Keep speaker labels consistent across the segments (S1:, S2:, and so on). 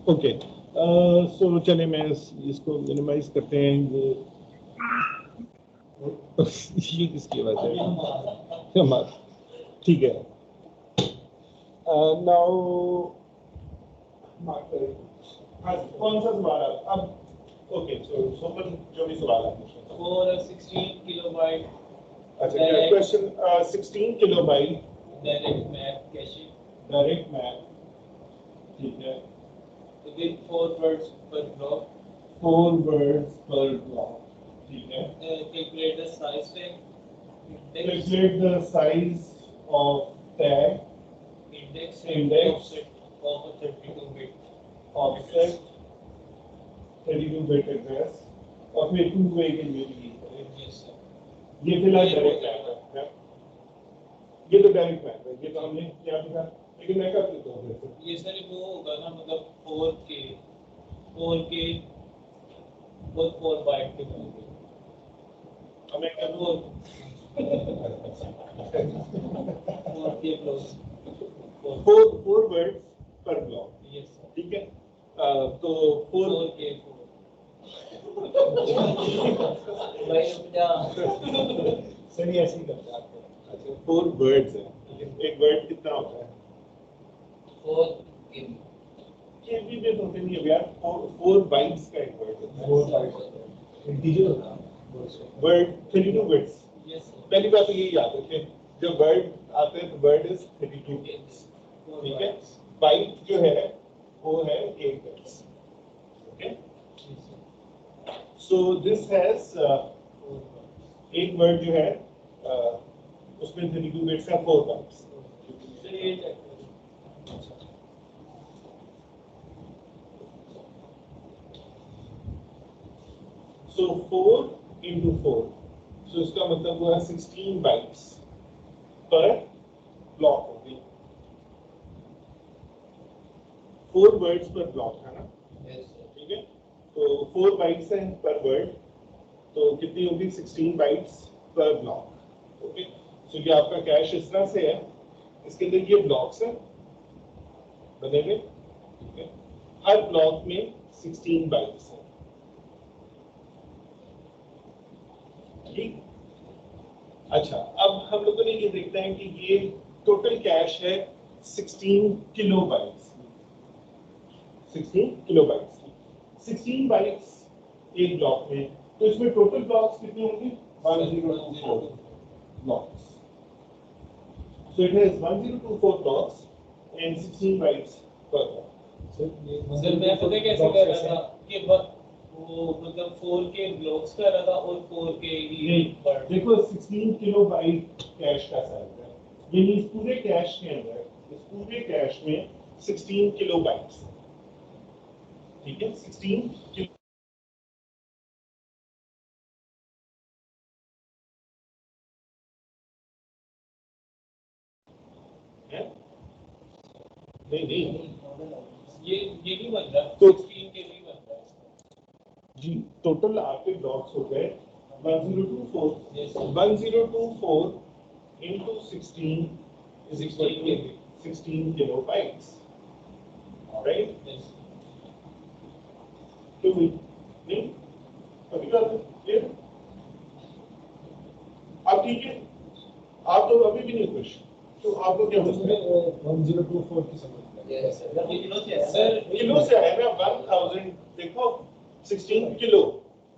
S1: Okay, सो चलिए मैं इसको मिनिमाइज करते हैं। ये किसकी आवाज है? ठीक है। नाउ कौन सा सवाल है अब? ओके, सो जो भी सवाल है
S2: for a 16 kilobyte
S1: अच्छा, question 16 kilobyte
S2: direct map cache
S1: direct map, ठीक है,
S2: with 4 words per block.
S1: 4 words पर ब्लॉक, ठीक है।
S2: Calculate the size tag
S1: Calculate the size of tag
S2: index
S1: Index.
S2: of a 32-bit
S1: offset 32-bit address और फिर 2-way के लिए use करें।
S2: Yes, sir.
S1: ये फिलहाल डायरेक्ट मैप है, ये तो डायरेक्ट मैप है, ये तो हमने क्या लिखा, लेकिन मैं कर देता हूँ फिर से।
S2: ये सर वो होगा ना, मतलब 4K और 4 बाइट के होंगे।
S1: अब मैं क्या
S2: वो 4K plus
S1: 4 वर्ड्स पर ब्लॉक,
S2: yes sir.
S1: ठीक है। तो
S2: 4K भाई क्या
S1: सही ऐसे ही करते हैं आपको। अच्छा, 4 वर्ड्स है, एक वर्ड कितना होता है?
S2: 4
S1: केबी में तो नहीं है यार, 4 बाइट्स का एक वर्ड होता है। 4 बाइट्स इंटीजर होता है वर्ड, 32 बिट्स।
S2: yes sir.
S1: पहली बात तो यही याद रखें, जब वर्ड आते हैं तो वर्ड इज 32 बिट्स, ठीक है। बाइट जो है वो है 8 bits, okay. So this has एक वर्ड जो है उसमें 32 बिट्स का 4 बाइट्स। So 4 into 4, so इसका मतलब हुआ 16 बाइट्स पर ब्लॉक होगी। 4 वर्ड्स पर ब्लॉक है ना, ठीक है। तो 4 बाइट्स हैं पर वर्ड, तो कितनी होगी? 16 बाइट्स पर ब्लॉक, ओके। सो ये आपका कैश इस तरह से है, इसके अंदर ये ब्लॉक्स हैं बनेंगे, ठीक है। हर ब्लॉक में 16 बाइट्स हैं, ठीक। अच्छा, अब हम लोगों ने ये देखते हैं कि ये टोटल कैश है 16 किलोबाइट्स, 16 किलोबाइट्स, 16 बाइट्स एक ब्लॉक में, तो इसमें टोटल ब्लॉक्स कितने होंगे? 1024 blocks. So it has 1024 blocks and 16 bytes per block.
S2: Sir मैं पता कैसे कर रहा था कि वो मतलब 4K ब्लॉक्स कर रहा था और 4K ही वर्ड।
S1: देखो 16 किलोबाइट कैश का साइज है, ये इस पूरे कैश के अंदर, इस पूरे कैश में 16 किलोबाइट्स, ठीक है। 16 किलो है, नहीं
S2: ये नहीं बन रहा,
S1: तो
S2: 16 के नहीं बन रहा
S1: जी। टोटल आपके ब्लॉक्स हो गए 1024, 1024 into 16 is equal to 16 kilobytes, right? तो नहीं अभी बात क्लियर? अब ठीक है, आप तो अभी भी नहीं खुश, तो आपको क्या मसला है? 1024 की समझ सर किलो से आया ना 1000, देखो 16 kilo,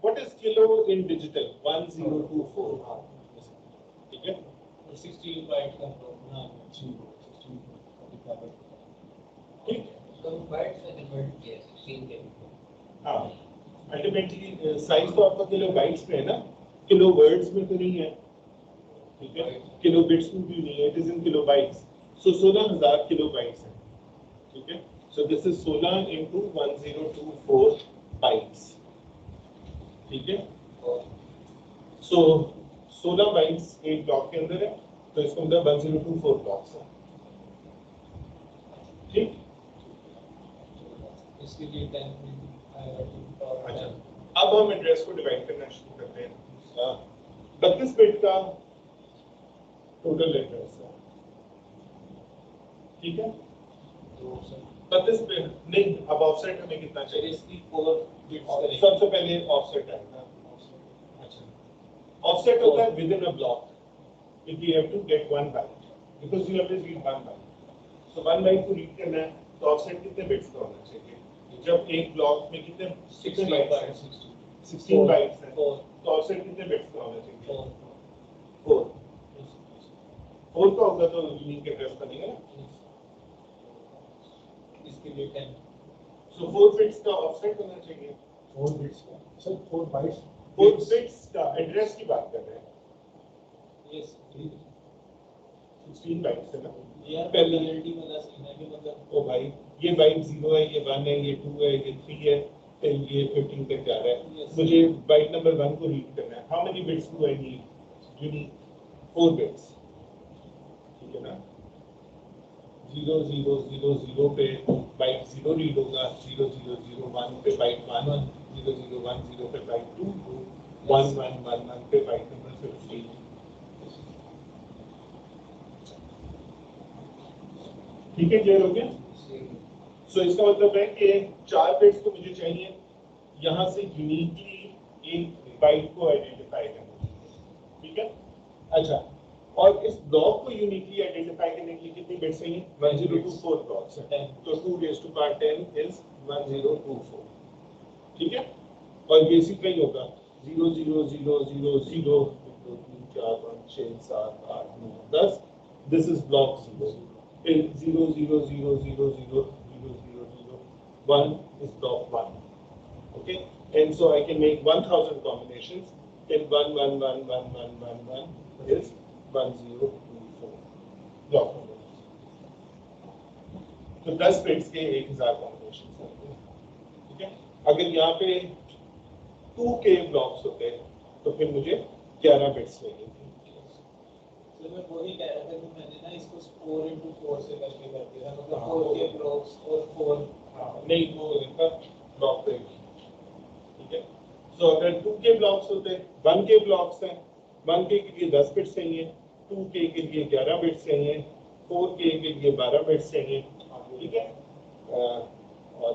S1: what is kilo in digital? 1024, ठीक है।
S2: 16 बाइट का हाँ
S1: जी, 16
S2: तो बाइट से कन्वर्ट किया 16 के।
S1: हाँ, अल्टीमेटली साइज तो आपका किलो बाइट्स में है ना, किलो वर्ड्स में तो नहीं है, ठीक है। किलो बिट्स में भी नहीं है, it is in kilo bytes. So 16000 kilo bytes है, ठीक है। So this is 16 into 1024 bytes, ठीक है। सो 16 बाइट्स एक ब्लॉक के अंदर है, तो इसके अंदर 1024 ब्लॉक्स है, ठीक।
S2: इसके लिए 10
S1: अच्छा, अब हम एड्रेस को डिवाइड करना शुरू करते हैं। 32 बिट का टोटल एड्रेस है, ठीक है।
S2: तो सर
S1: 32 पे नहीं, अब ऑफसेट हमें कितना चाहिए?
S2: इसकी 4 बिट्स करेंगे।
S1: सबसे पहले ऑफसेट आएगा। अच्छा, ऑफसेट होता है with in a block, if you have to get one byte because you always read one byte, so one byte को रीड करना है तो ऑफसेट कितने बिट्स का होना चाहिए? जब एक ब्लॉक में कितने 16 बाइट्स हैं, 16 बाइट्स हैं, तो ऑफसेट कितने बिट्स का होना चाहिए? 4 4 का होगा तो यूनिक एड्रेस बनेगा ना,
S2: इसके लिए 10।
S1: सो 4 बिट्स का ऑफसेट होना चाहिए।
S3: 4 बिट्स का सर 4 बाइट्स
S1: 4 बिट्स का एड्रेस की बात कर रहे हैं।
S2: यस
S1: 16 बाइट्स है ना
S2: यार
S1: पहले।
S2: पेनल्टी वाला सीन है कि मतलब
S1: ओ भाई, ये बाइट 0 है, ये 1 है, ये 2 है, ये 3 है, फिर ये 15 तक जा रहा है।
S2: Yes.
S1: मुझे बाइट नंबर 1 को रीड करना है। How many bits do I need? You need 4 bits, ठीक है ना? 0 0 0 0 पे बाइट 0 रीड होगा, 0 0 0 1 पे बाइट 1 1, 0 0 1 0 पे बाइट 2 2, 1 1 1 1 पे बाइट नंबर 15। ठीक है, क्लियर हो गया? सो इसका मतलब है कि 4 बिट्स तो मुझे चाहिए यहाँ से यूनिकली एक बाइट को आइडेंटिफाई करना, ठीक है? अच्छा, और इस ब्लॉक को यूनिकली आइडेंटिफाई करने के लिए कितनी बिट्स चाहिए? 1024 ब्लॉक्स हैं, तो 2 raised to power 10 इज 1024, ठीक है? और ये इसी का ही होगा 0 0 0 0 0 2 3 4 5 6 7 8 9 10, दिस इज ब्लॉक 0, फिर 0 0 0 0 0 0 0 0 1 is block 1, okay, and so I can make 1000 combinations, then 1 1 1 1 1 1 1 is 1024 block number। तो 10 बिट्स के 1000 कॉम्बिनेशन होते हैं, ठीक है? अगर यहाँ पे 2K ब्लॉक्स होते तो फिर मुझे 11 बिट्स चाहिए थे।
S2: तो मैं वही कह रहा था कि मैंने ना इसको 4 into 4 से करके कर दिया, मतलब 4 के ब्लॉक्स और 4
S1: नहीं, वो इनका ब्लॉक पे, ठीक है? सो अगर 2K ब्लॉक्स होते, 1K ब्लॉक्स हैं, 1K के लिए 10 बिट्स चाहिए, 2K के लिए 11 बिट्स चाहिए, 4K के लिए 12 बिट्स चाहिए, ठीक है? और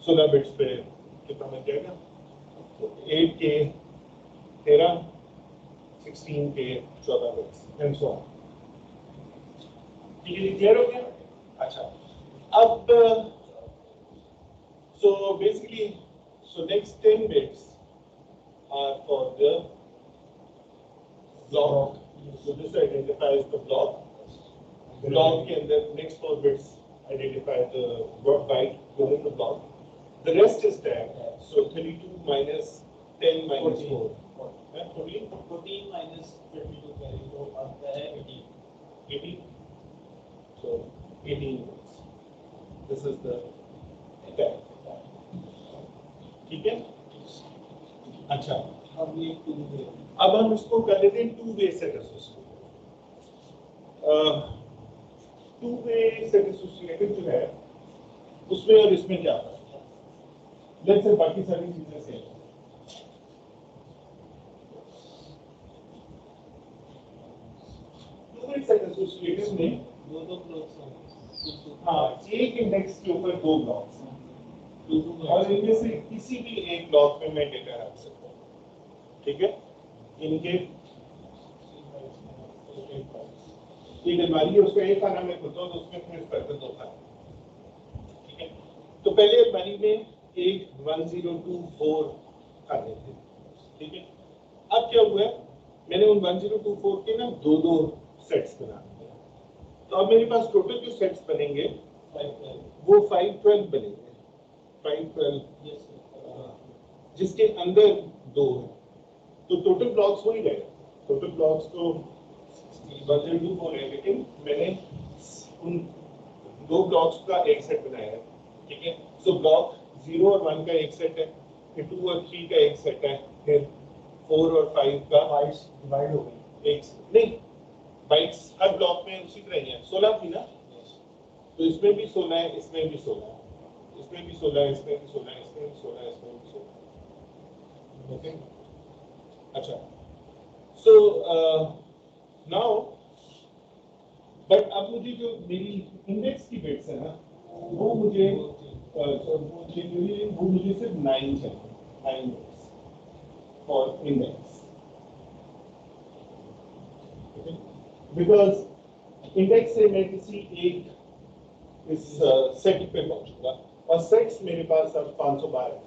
S1: 16 बिट्स पे कितना मिल जाएगा? 8K 13, 16K 14 bits and so on. ठीक है, क्लियर हो गया? अच्छा, अब so basically, so next 10 bits are for the block. So this identifies the block. Block के अंदर next 4 bits identify the word byte within the block. The rest is tag. So 32 minus 10 minus 4.
S2: 14 minus 22 करें तो आता है 18।
S1: 18. So 18 bits. This is the tag. ठीक है? अच्छा,
S2: अब ये 2 है।
S1: अब हम इसको कर लेते हैं 2 वे सेट एसोसिएटेड। 2 वे सेट एसोसिएटेड जो है उसमें और इसमें क्या फर्क है? लेट्स से बाकी सारी चीजें सेम हैं। 2 वे सेट एसोसिएटेड में
S2: दो ब्लॉक्स होंगे।
S1: हाँ, एक इंडेक्स के ऊपर 2 ब्लॉक्स हैं,
S2: 2
S1: और इनमें से किसी भी एक ब्लॉक में मैं डेटा रख सकता हूँ, ठीक है? इनके एक अलमारी है, उसका एक खाना मैं खुलता हूँ तो उसमें फिर इस तरह से 2 खाने, ठीक है? तो पहले अलमारी में एक 1024 खाने थे, ठीक है? अब क्या हुआ है, मैंने उन 1024 के ना 2 सेट्स बना दिए, तो अब मेरे पास टोटल जो सेट्स बनेंगे
S2: 512।
S1: वो 512 बनेंगे, 512
S2: यस
S1: जिसके अंदर 2 है, तो टोटल ब्लॉक्स वही रहेगा, टोटल ब्लॉक्स तो 1024 है, लेकिन मैंने उन 2 ब्लॉक्स का एक सेट बनाया है, ठीक है? सो ब्लॉक 0 और 1 का एक सेट है, फिर 2 और 3 का एक सेट है, फिर 4 और 5 का
S3: बाइट्स डिवाइड हो गई।
S1: एक नहीं, बाइट्स हर ब्लॉक में उसी तरह ही है, 16 थी ना, तो इसमें भी 16 है, इसमें भी 16 है, इसमें भी 16 है, इसमें भी 16 है, इसमें भी 16 है, इसमें भी 16 है, ओके? अच्छा, सो नाउ बट अब मुझे जो मेरी इंडेक्स की बिट्स है ना वो मुझे वो मुझे सिर्फ 9 चाहिए, 9 bits for index, because index से मैं किसी एक इस सेट पे पहुंचूंगा और सेट्स मेरे पास अब 512 है।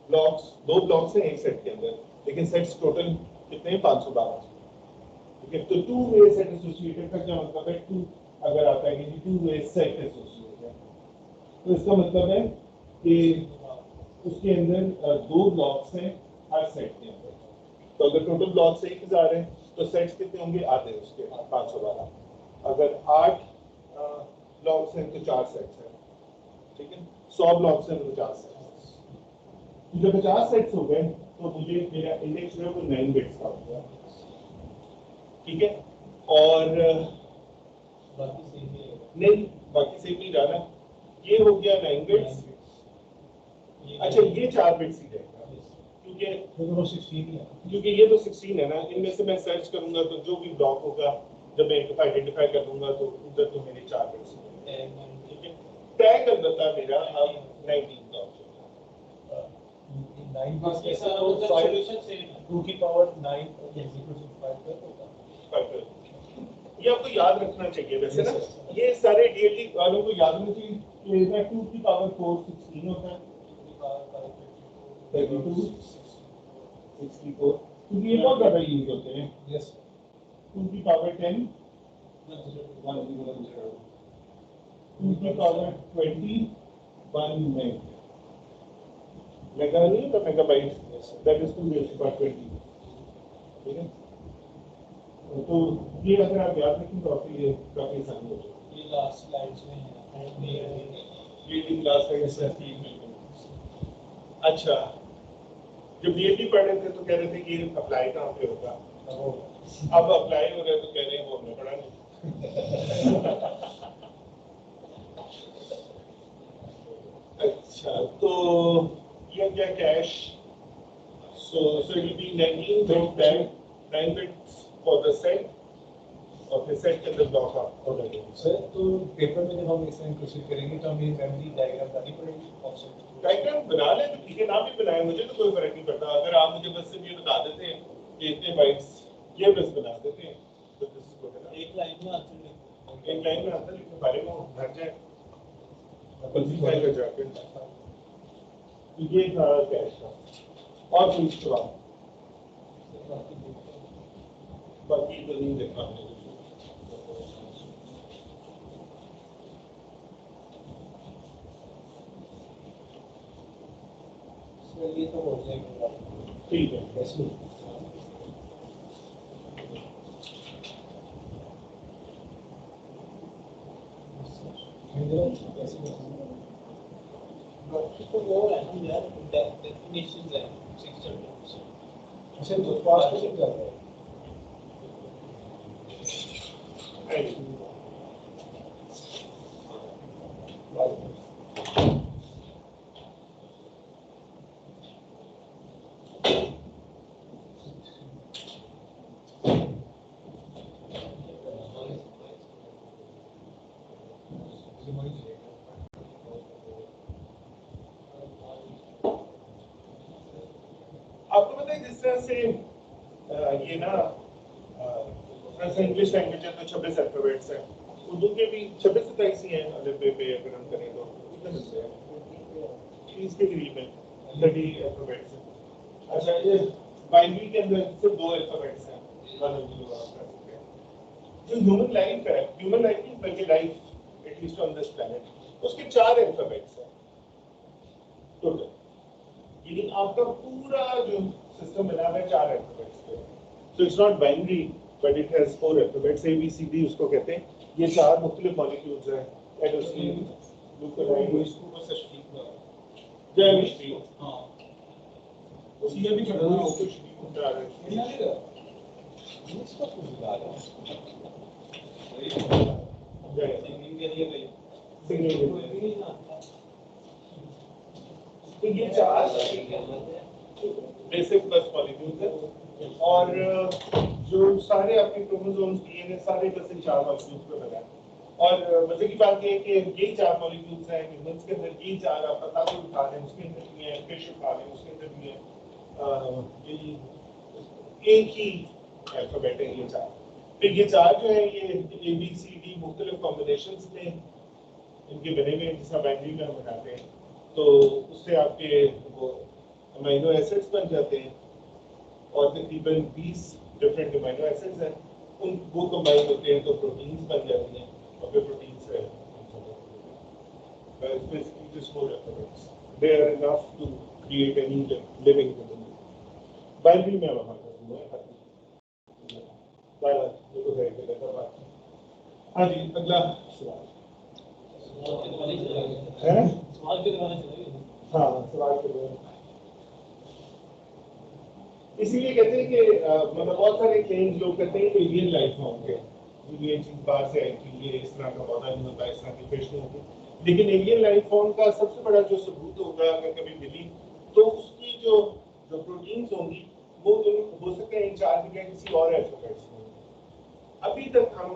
S1: ब्लॉक्स, 2 ब्लॉक्स हैं एक सेट के अंदर, लेकिन सेट्स टोटल कितने हैं? 512। ठीक है, तो 2 वे सेट एसोसिएटेड का क्या मतलब है? 2 अगर आता है कि 2 वे सेट एसोसिएटेड, तो इसका मतलब है कि उसके अंदर 2 ब्लॉक्स हैं हर सेट के अंदर। तो अगर टोटल ब्लॉक्स 1000 हैं तो सेट्स कितने होंगे? आधे उसके 512। अगर 8 ब्लॉक्स हैं तो 4 सेट्स हैं। ठीक है, 100 ब्लॉक्स हैं तो 50 सेट्स। जब 50 सेट्स हो गए तो मुझे मेरा इंडेक्स जो है वो 9 बिट्स का हो गया। ठीक है, और
S2: बाकी सही है।
S1: नहीं, बाकी सही नहीं जाना, ये हो गया 9 बिट्स। अच्छा, ये 4 बिट्स ही रहेगा क्योंकि
S3: तो 16 ही है।
S1: क्योंकि ये तो 16 है ना, इनमें से मैं सर्च करूंगा तो जो भी ब्लॉक होगा जब मैं इनको आइडेंटिफाई कर लूंगा तो उधर तो मेरे 4 बिट्स होंगे। ठीक है, टैग अलबत्ता मेरा अब 19 का हो जाएगा।
S3: 9
S2: बाकी
S3: बिट्स
S2: सारा
S3: तो
S2: मतलब सॉल्यूशन सेम है।
S3: 2 की पावर 9 एग्जीक्यूशन 5 तक होगा।
S1: ये आपको याद रखना चाहिए वैसे ना,
S3: Yes, sir.
S1: ये सारे डीएलटी वालों को याद रखना चाहिए कि इसमें 2 की पावर 4 16 होता है, 32 64, क्योंकि ये बहुत ज्यादा यूज होते हैं।
S3: यस
S1: 2 की पावर 10 1010, 2 की पावर 20 1 meg, मेगा नहीं तो megabyte, that is 2 raised to the power 20। ठीक है, तो ये अगर आप याद रखें तो आपके लिए काफी आसान हो जाएगा।
S2: ये लास्ट स्लाइड्स में है।
S1: ये भी क्लास है सर। अच्छा, जब डीएलटी पढ़ रहे थे तो कह रहे थे कि अप्लाई कहाँ पे होगा, अब अप्लाई हो रहा है तो कह रहे हैं वो हमने पढ़ा नहीं। अच्छा, तो ये क्या cash, so it will be 19 bit tag, 9 bits for the set, और फिर सेट के अंदर ब्लॉक आप हो जाएंगे।
S3: सर तो पेपर में जब हम इसे इंक्लूसिव करेंगे तो हमें मेमोरी डायग्राम बनानी पड़ेगी ऑप्शन
S1: डायग्राम बना लें तो ठीक है, ना भी बनाए मुझे तो कोई फर्क नहीं पड़ता। अगर आप मुझे बस सिर्फ ये बता देते हैं कि इतने बाइट्स ये बस बना देते हैं तो दिस इज गुड है।
S2: एक लाइन में आंसर लिखो।
S1: एक लाइन में आंसर लिखने बारे में भर जाए क्वालिफाई कर जाके। ये था कैश का, और कोई सवाल? बाकी तो नहीं देखा हमने।
S2: ये तो हो जाएगा।
S1: ठीक है,
S2: तो वो है ना यार, डेफिनेशंस है 600।
S3: अच्छा तो फास्ट हो जाता है।
S1: आपको पता है जिस तरह से ये ना इंग्लिश लैंग्वेज है तो 26 अल्फाबेट्स हैं, उर्दू के भी 26 27 ही हैं अल्फाबेट पे अगर हम करें तो कितने मिलते हैं? 30 के करीब है, 30 अल्फाबेट्स हैं। अच्छा, ये बाइनरी के अंदर सिर्फ 2 अल्फाबेट्स हैं, जो ह्यूमन लाइफ है, ह्यूमन लाइफ की बल्कि life at least on this planet, उसके 4 अल्फाबेट्स हैं टोटल। यानी आपका पूरा जो सिस्टम बना हुआ है 4 अल्फाबेट्स पे। So it's not binary but it has 4 alphabets, A B C D उसको कहते हैं। ये 4 मुख्तलिफ मॉलिक्यूल्स हैं, एडेनोसिन, ग्लूकोनाइड,
S2: इसको बस शरीक ना
S1: केमिस्ट्री।
S2: हां
S1: उसमें भी खड़ा है उसको शरीक बता रहे हैं।
S2: ये नहीं रहा इसको कुछ बता रहा सिंगिंग के लिए गई
S1: सिंगिंग
S2: कोई भी नहीं आता।
S1: तो ये 4 बेसिक बस मॉलिक्यूल्स हैं और जो सारे आपके क्रोमोसोम्स डीएनए सारे बस इन 4 मॉलिक्यूल्स पे बना है। और मजे की बात ये है कि यही 4 मॉलिक्यूल्स हैं ह्यूमंस के अंदर, यही 4 आप पता भी उठा लें उसके अंदर भी है, फिश उठा लें उसके अंदर भी है, यही एक ही अल्फाबेट है ये 4। फिर ये 4 जो है ये ABCD मुख्तलिफ कॉम्बिनेशंस में इनके बने हुए जिस बाइनरी में हम बनाते हैं, तो उससे आपके वो अमीनो एसिड्स बन जाते हैं और तकरीबन 20 डिफरेंट अमीनो एसिड्स हैं, उन वो कंबाइन होते हैं तो प्रोटीन्स बन जाती हैं और फिर प्रोटीन से basically just 4 alphabets. They are enough to create any living thing. Binary में वहाँ पर हुआ है। देखो देखो देखो। हाँ जी, अगला सवाल है?
S2: सवाल के दौरान चलेगी।
S1: हाँ, सवाल के दौरान। इसीलिए कहते हैं कि मतलब बहुत सारे क्लेम्स लोग करते हैं कि एलियन लाइफ फॉर्म के ये चीज बाहर से आई थी, ये इस तरह का पौधा नहीं होता, इस तरह की फिश नहीं होती, लेकिन एलियन लाइफ फॉर्म का सबसे बड़ा जो सबूत होगा अगर कभी मिली तो उसकी जो प्रोटीन्स होंगी वो हो सकते हैं इन 4 की जगह किसी और अल्फाबेट्स में। अभी तक हम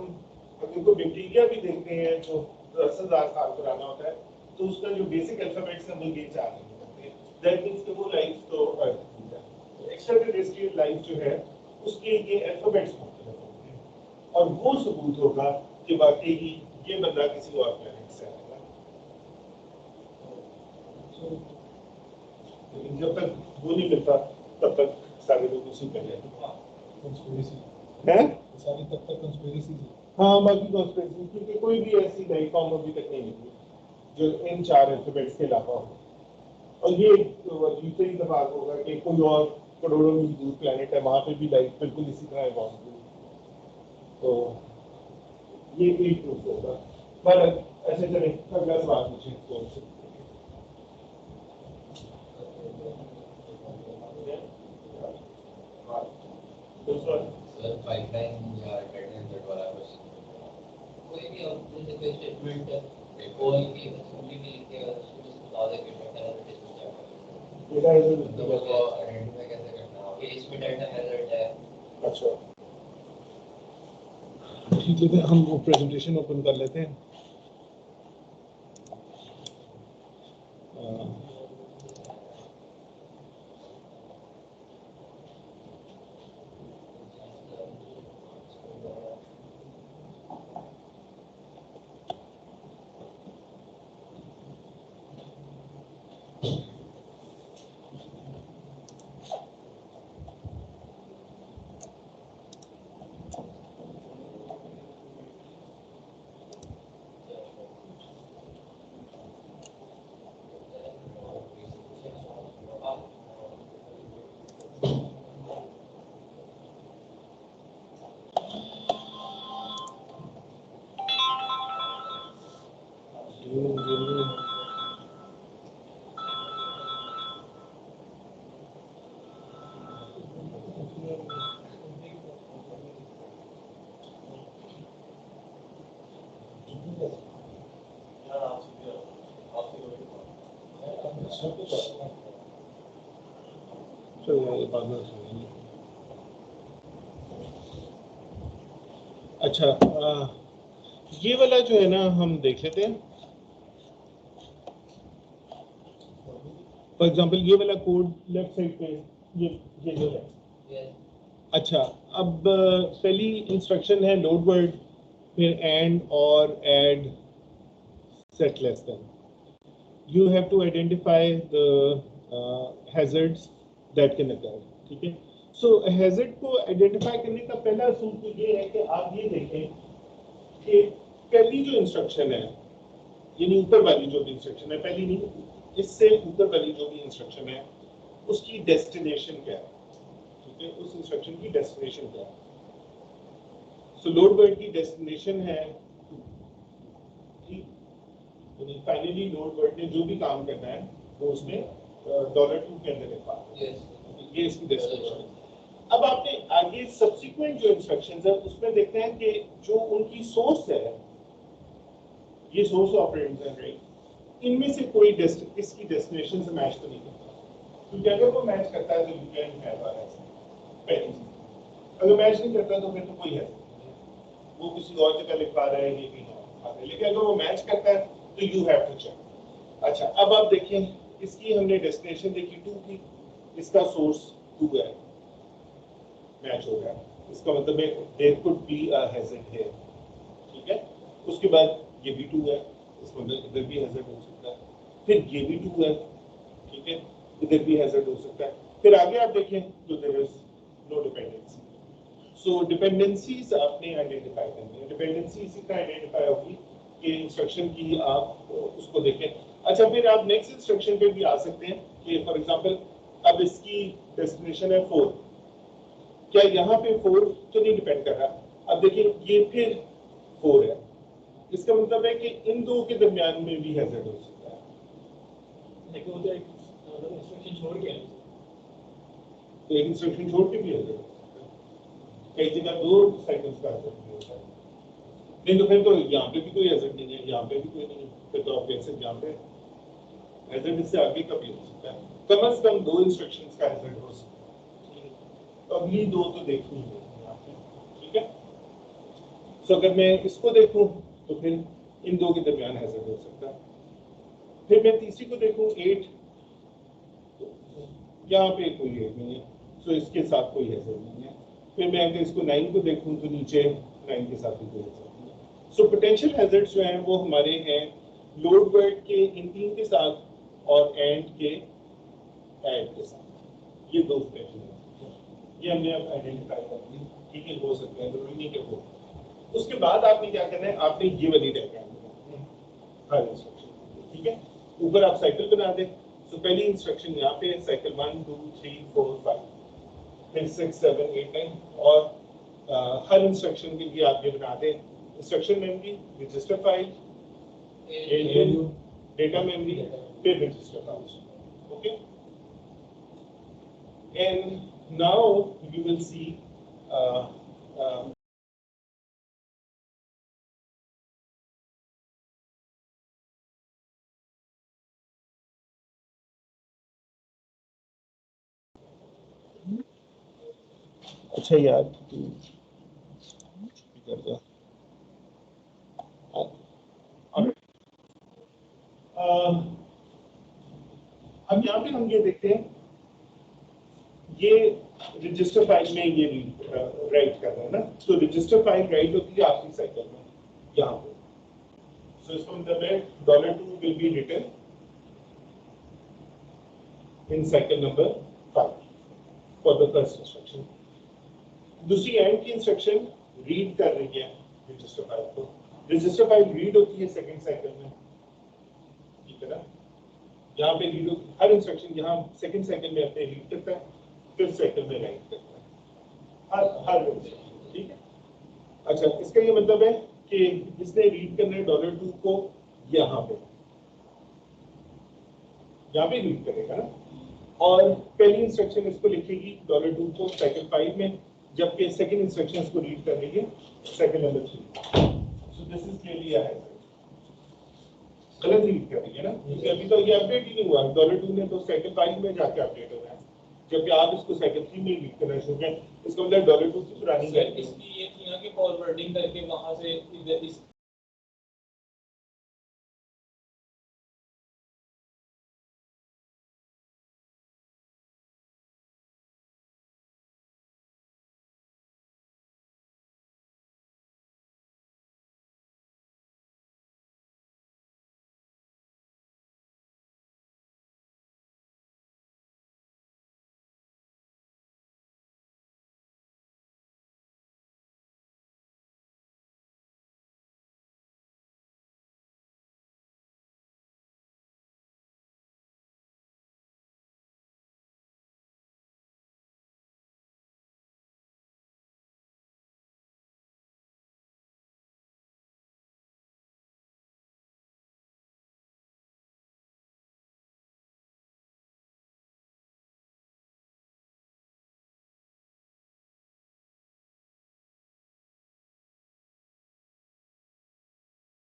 S1: अगर कोई बैक्टीरिया भी देखते हैं जो 10,000 साल पुराना होता है तो उसका जो बेसिक अल्फाबेट्स हैं वो ये 4 नहीं होते। दैट मींस कि वो लाइफ तो एक्स्ट्रा टेरेस्ट्रियल लाइफ जो है उसके ये अल्फाबेट्स मुख्तलिफ होते हैं और वो सबूत होगा कि वाकई ही ये बंदा किसी और प्लेनेट से आएगा। लेकिन जब तक वो नहीं मिलता तब तक सारे लोग उसी पर रहते हैं।
S3: सारी तब तक कंस्पिरेसी थी।
S1: हाँ, बाकी कंस्पिरेसी, क्योंकि कोई भी ऐसी लाइफ फॉर्म अभी तक नहीं मिली जो इन 4 अल्फाबेट्स के अलावा हो। और ये अजीब से इत्तेफाक होगा कि कोई और करोड़ों मील दूर प्लेनेट है, वहाँ पे भी लाइफ बिल्कुल इसी तरह इवॉल्व हुई, तो ये एक प्रूफ होगा। पर ऐसे चले अगला सवाल पूछें कौन से?
S4: सर पाइपलाइन या अटेंडेंस वाला क्वेश्चन, कोई भी हम जैसे कोई स्टेटमेंट है कोई भी असेंबली में लिखे और उसको बता दे कि डेटा एनालिटिक्स क्या है,
S1: डेटा
S4: तो वो आइडेंटिफाई कैसे करना है कि इसमें डेटा हैजर्ड है।
S1: अच्छा
S3: ठीक है, हम वो प्रेजेंटेशन ओपन कर लेते हैं।
S1: अच्छा, ये वाला जो है ना हम देख लेते हैं। फॉर एग्जांपल ये वाला कोड लेफ्ट साइड पे ये जो है। अच्छा, अब पहली इंस्ट्रक्शन है लोड वर्ड, फिर एंड और add set less than. You have to identify the hazards that can occur, ठीक है? So hazard को identify करने का पहला असूल तो ये है कि आप ये देखें कि पहली जो इंस्ट्रक्शन है, यानी ऊपर वाली जो भी इंस्ट्रक्शन है, पहली नहीं, इससे ऊपर वाली जो भी इंस्ट्रक्शन है, उसकी डेस्टिनेशन क्या है, ठीक है? उस इंस्ट्रक्शन की डेस्टिनेशन क्या है? So लोड वर्ड की डेस्टिनेशन है, ठीक? फाइनली लोड वर्ड ने जो भी काम करना है वो उसमें $2 के अंदर लिखा है। ये इसकी डेस्टिनेशन है। अब आपने आगे सब्सिक्वेंट जो इंस्ट्रक्शंस है उसमें देखते हैं कि जो उनकी सोर्स है, ये सोर्स ऑपरेंड्स है, राइट? इनमें से कोई इसकी डेस्टिनेशन से मैच तो नहीं करता, क्योंकि अगर वो मैच करता है तो यू कैन हैव अ पहली चीज। अगर मैच नहीं करता तो फिर तो कोई है, वो किसी और जगह लिखा रहा है, ये कहीं और लिखा रहा है, है, लेकिन अगर वो मैच करता है तो यू हैव टू चेक। अच्छा, अब आप देखें, इसकी हमने डेस्टिनेशन देखी 2 की, इसका सोर्स 2 है, मैच हो गया, इसका मतलब है there could be a hazard here, ठीक है। उसके बाद ये भी 2 है, इसका मतलब इधर भी हैजर्ड हो सकता है, फिर ये भी 2 है, ठीक है, इधर भी हैजर्ड हो सकता है। फिर आगे आप देखें तो there is no dependency. So dependencies आपने आइडेंटिफाई करनी है। डिपेंडेंसी इसी तरह आइडेंटिफाई होगी कि इंस्ट्रक्शन की आप उसको देखें। अच्छा, फिर आप नेक्स्ट इंस्ट्रक्शन पे भी आ सकते हैं कि फॉर एग्जांपल अब इसकी डेस्टिनेशन है 4, क्या यहाँ पे 4 तो नहीं डिपेंड कर रहा। अब देखिए ये फिर 4 है, इसका मतलब है कि इन दो के दरमियान में भी हैजर्ड हो सकता है।
S3: लेकिन वो तो एक इंस्ट्रक्शन छोड़ के है।
S1: तो एक इंस्ट्रक्शन छोड़ के भी हैजर्ड हो सकता है, कई जगह 2 साइकिल्स का हैजर्ड नहीं होता है। नहीं तो फिर तो यहाँ पे भी कोई हैजर्ड नहीं है, यहाँ पे भी कोई नहीं है, फिर तो आप कैसे यहाँ पे हैजर्ड इससे आगे का भी हो सकता है। कम से कम 2 इंस्ट्रक्शंस का हैजर्ड हो सकता है, तो अगली 2 तो देखनी ही है आपने, ठीक है। सो अगर मैं इसको देखूं तो फिर इन 2 के दरमियान हैजर्ड हो सकता है। फिर मैं तीसरी को देखूं 8, यहाँ पे कोई 8 नहीं है, सो इसके साथ कोई हैजर्ड नहीं है। फिर मैं अगर इसको 9 को देखूं तो नीचे 9 के साथ भी कोई हैजर्ड नहीं है। सो पोटेंशियल हैजर्ड्स जो हैं वो हमारे हैं लोड वर्ड के इन 3 के साथ और एंड के ऐड के साथ, ये 2 पोटेंशियल हैजर्ड्स, ये हमने अब आइडेंटिफाई कर ली, ठीक है, हो सकते हैं, जरूरी नहीं कि हो। उसके बाद आपने क्या करना है, आपने ये वाली डायग्राम बनानी है हर इंस्ट्रक्शन, ठीक है। ऊपर आप साइकिल बना दें। तो पहली इंस्ट्रक्शन यहाँ पे साइकिल 1 2 3 4 5, फिर 6 7 8 9, और हर इंस्ट्रक्शन के लिए आप ये बना दें instruction memory, register file, ALU, data memory, फिर register file, okay. And now you will see अच्छा यार तू कर दो। अब यहाँ पे हम ये देखते हैं, ये रजिस्टर फाइल में ये राइट कर रहे हैं ना, तो रजिस्टर फाइल राइट होती है आपकी साइकिल में यहाँ पे। सो इसका मतलब है $2 will be written in cycle number 5 for the first instruction. दूसरी एंड की इंस्ट्रक्शन रीड कर रही है रजिस्टर फाइल को। रजिस्टर फाइल रीड होती है सेकंड साइकिल में, ठीक है ना। यहाँ पे रीड होती, हर इंस्ट्रक्शन यहाँ सेकंड साइकिल में अपने रीड करता है, फिर साइकिल में राइट करता है, हर ठीक है। अच्छा, इसका ये मतलब है कि इसने रीड करना है $2 को यहाँ पे रीड करेगा ना, और पहली इंस्ट्रक्शन इसको लिखेगी $2 को साइकिल 5 में, जबकि सेकंड इंस्ट्रक्शन इसको रीड कर रही है cycle number 3। So this is clearly है गलत रीड कर रही है ना, क्योंकि अभी तो ये अपडेट ही नहीं हुआ। $2 ने तो साइकिल 5 में जाके अपडेट हो रहा है, जबकि आप इसको साइकिल 3 में रीड करना शुरू करें, इसका मतलब $2 की पुरानी
S2: सर इसकी ये थी ना कि फॉरवर्डिंग करके वहां से इधर इस